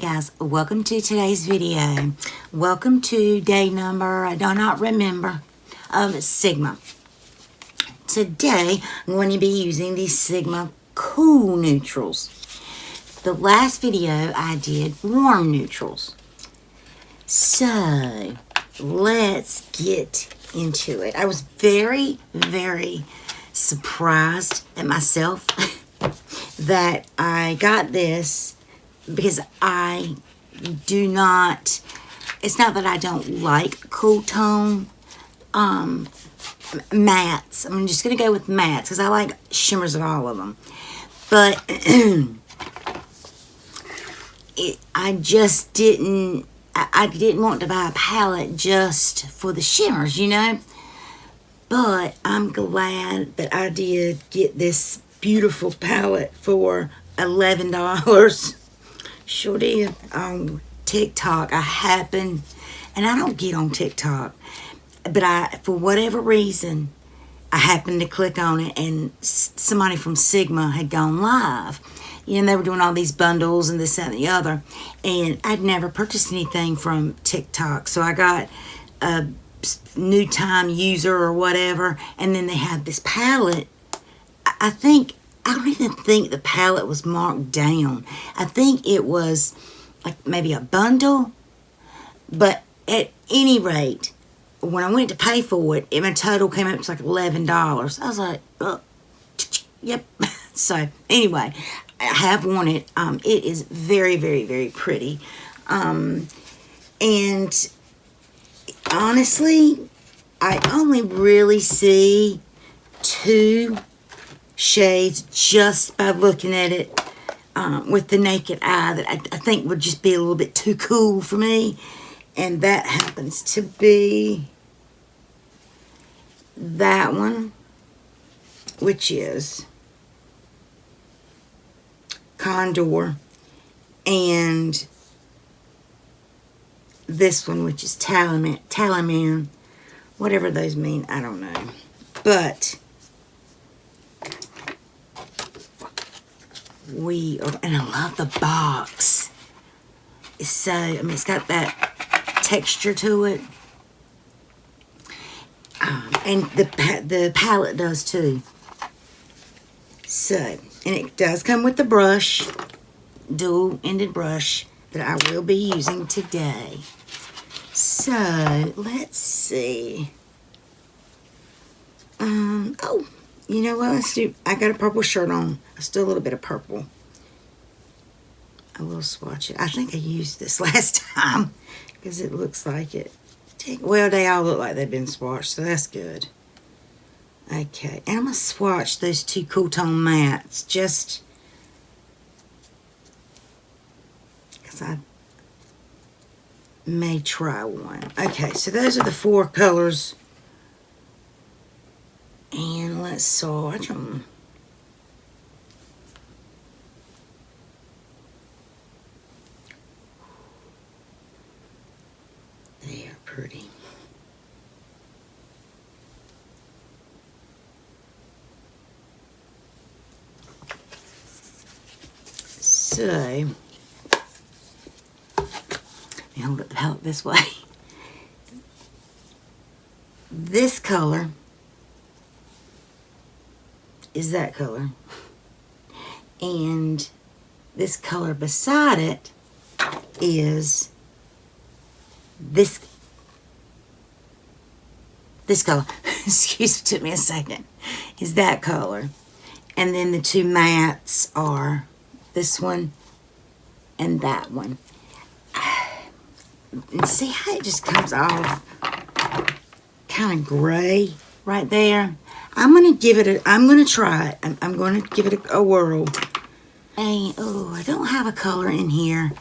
guys, welcome to today's video. Welcome to day number, I do not remember, of Sigma. Today, I'm going to be using these Sigma Cool Neutrals. The last video I did warm neutrals. So, let's get into it. I was very, very surprised at myself that I got this because I do not, it's not that I don't like cool tone mattes. I'm just going to go with mattes because I like shimmers of all of them. But I just didn't, I didn't want to buy a palette just for the shimmers, you know. But I'm glad that I did get this beautiful palette for $11. Sure did. On TikTok, I happened, and I don't get on TikTok, but for whatever reason, I happened to click on it, and somebody from Sigma had gone live. You know, they were doing all these bundles and this, that, and the other, and I'd never purchased anything from TikTok, so I got a new time user or whatever, and then they had this palette. I don't even think the palette was marked down. I think it was like maybe a bundle. But at any rate, when I went to pay for it, my total came up to like $11. I was like, oh, yep. So anyway, I have worn it. It is very, very, very pretty. And honestly, I only really see two shades just by looking at it with the naked eye that I think would just be a little bit too cool for me, and that happens to be that one, which is Condor, and this one, which is Talaman, whatever those mean, I don't know, but and I love the box. It's so, I mean, it's got that texture to it. And the palette does too. So, and it does come with the brush, dual-ended brush that I will be using today. So, let's see. Oh, you know what? Let's do, I got a purple shirt on. Still a little bit of purple. I will swatch it. I think I used this last time because it looks like it. Well, they all look like they've been swatched, so that's good. Okay, and I'm going to swatch those two Cool Tone mattes just because I may try one. Okay, so those are the four colors. And let's swatch them. They are pretty. So, let me hold it out this way. This color is that color, and this color beside it is this color. Excuse me, took me a second. Is that color, and then the two mattes are this one and that one. And see how it just comes off kind of gray right there. I'm going to try it. I'm going to give it a whirl. And, oh, I don't have a color in here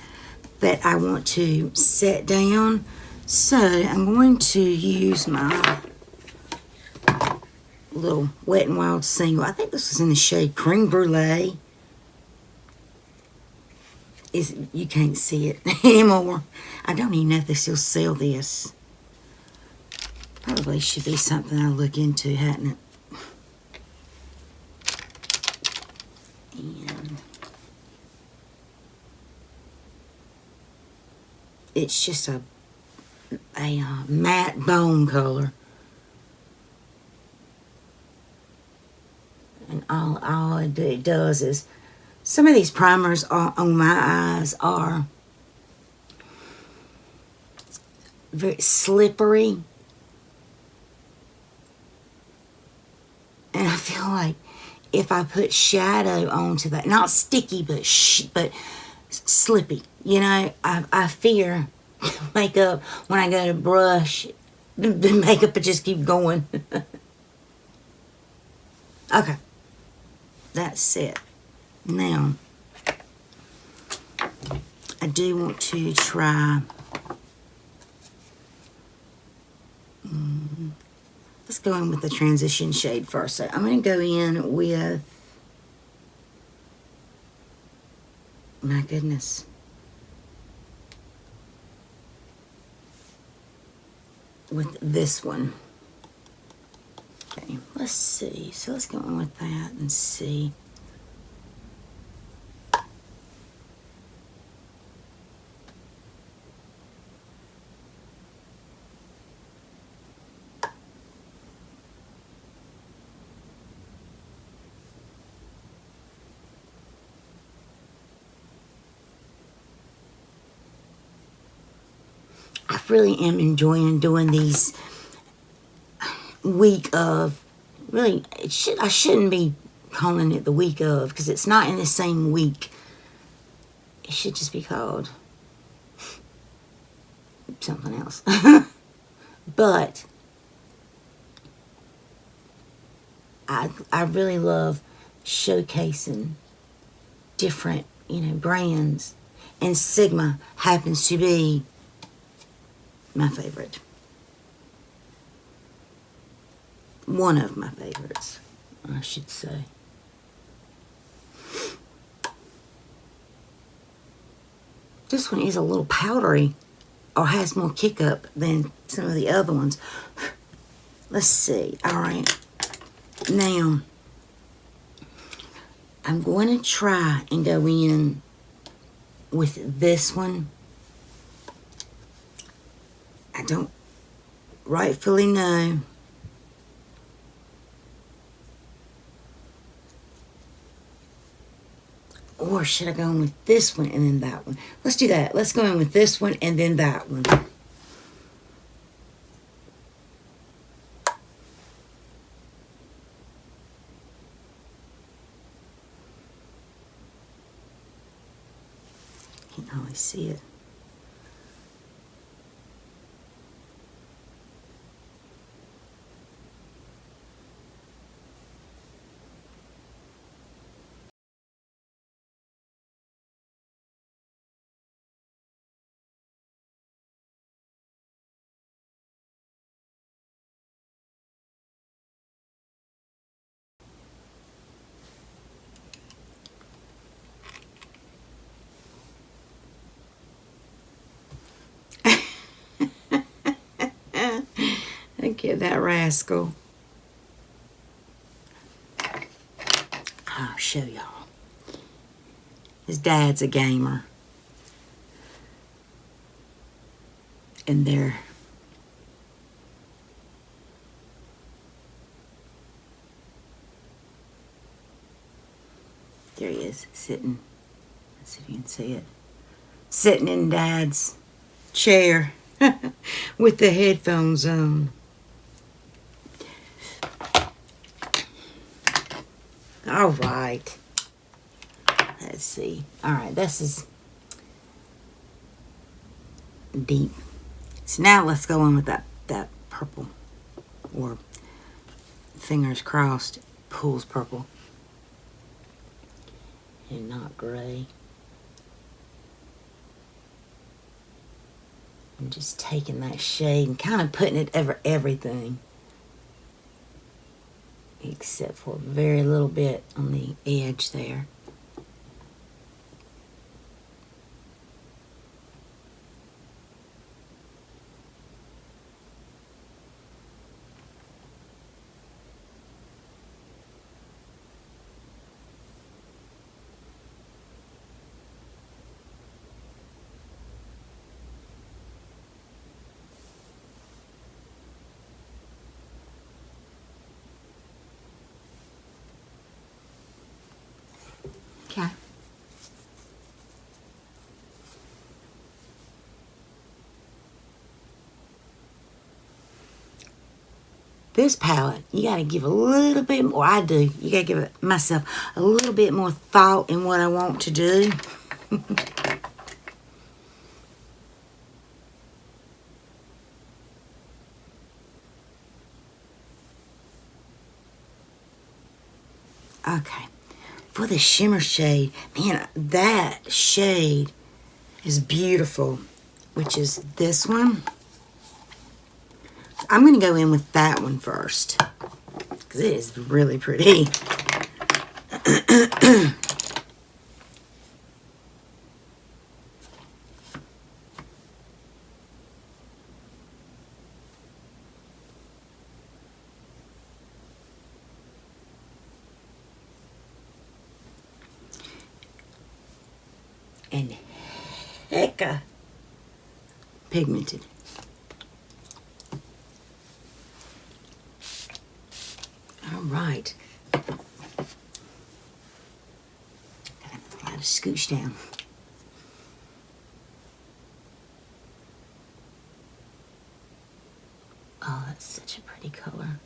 that I want to set down. So, I'm going to use my little Wet n Wild single. I think this is in the shade Cream Brulee. You can't see it anymore. I don't even know if they still sell this. Probably should be something I look into, hadn't it? And it's just a matte bone color. And all it does is, some of these primers on my eyes are very slippery. And I feel like if I put shadow onto that, not sticky, but slippy, you know, I fear makeup, when I go to brush, the makeup would just keep going. Okay, that's it. Now, I do want to try, let's go in with the transition shade first. So I'm going to go in with, my goodness, with this one. Okay, let's see. So let's go in with that and see. I really am enjoying doing these week of, really, I shouldn't be calling it the week of, because it's not in the same week. It should just be called something else. But I really love showcasing different, you know, brands, and Sigma happens to be my favorite. One of my favorites, I should say. This one is a little powdery, or has more kick up than some of the other ones. Let's see. All right. Now, I'm going to try and go in with this one. I don't rightfully know. Or should I go in with this one and then that one? Let's do that. Let's go in with this one and then that one. Can't always see it. Look at that rascal. I'll show y'all. His dad's a gamer. And there he is, sitting. Let's see if you can see it. Sitting in Dad's chair with the headphones on. All right. Let's see. All right, this is deep. So now let's go in with that purple, or fingers crossed, pulls purple and not gray. I'm just taking that shade and kind of putting it over everything, except for a very little bit on the edge there. Okay. This palette, you got to give a little bit more. I do. You got to give it myself a little bit more thought in what I want to do. Okay. For the shimmer shade, man, that shade is beautiful, which is this one. I'm going to go in with that one first because it is really pretty. And hecka pigmented. All right. Okay, gotta scooch down. Oh, that's such a pretty color.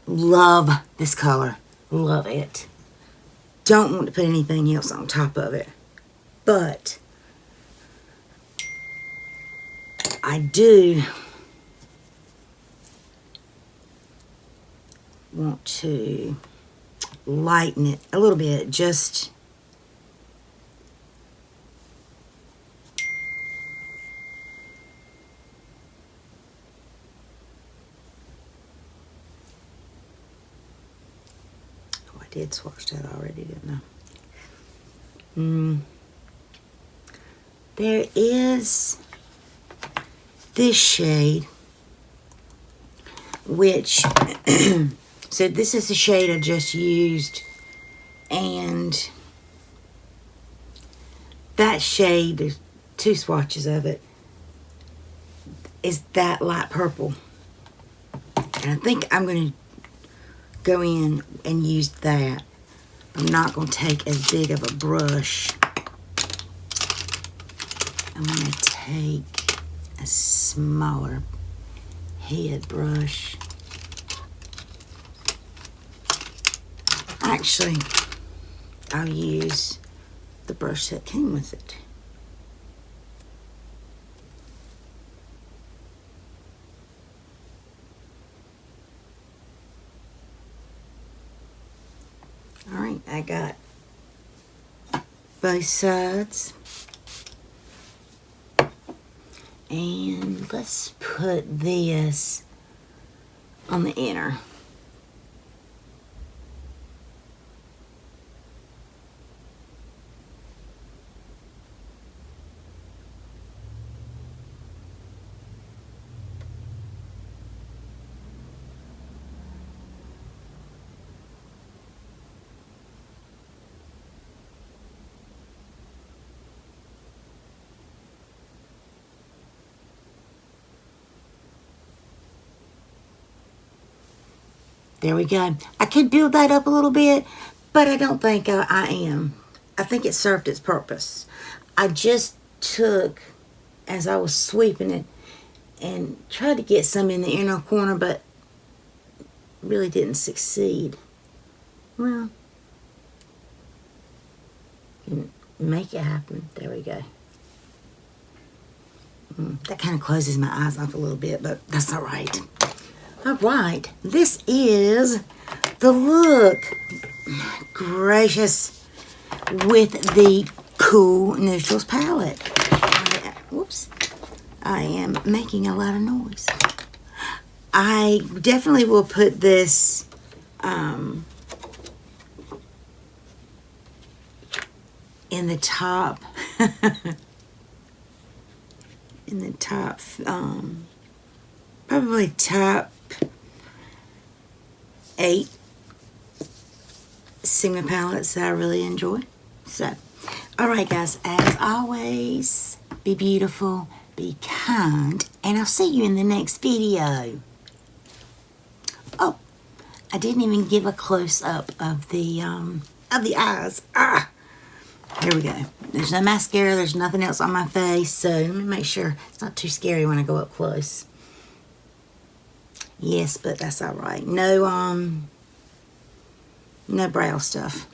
Love this color. Love it. Don't want to put anything else on top of it. But I do want to lighten it a little bit. Just did swatch that already, didn't I? There is this shade, which, so this is the shade I just used, and that shade, there's two swatches of it, is that light purple. And I think I'm going to go in and use that. I'm not going to take as big of a brush. I'm going to take a smaller head brush. Actually, I'll use the brush that came with it. Alright, I got both sides. And let's put this on the inner. There we go. I could build that up a little bit, but I don't think I am. I think it served its purpose. I just took, as I was sweeping it, and tried to get some in the inner corner, but really didn't succeed. Well, make it happen. There we go. That kind of closes my eyes off a little bit, but that's all right. All right, this is the look. Gracious, with the Cool Neutrals palette. Whoops, I am making a lot of noise. I definitely will put this in the top, in the top, probably top 8 Sigma palettes that I really enjoy. So, alright guys, as always, be beautiful, be kind, and I'll see you in the next video. Oh, I didn't even give a close-up of the eyes. Here we go. There's no mascara, there's nothing else on my face, so let me make sure it's not too scary when I go up close. Yes, but that's alright. No brow stuff.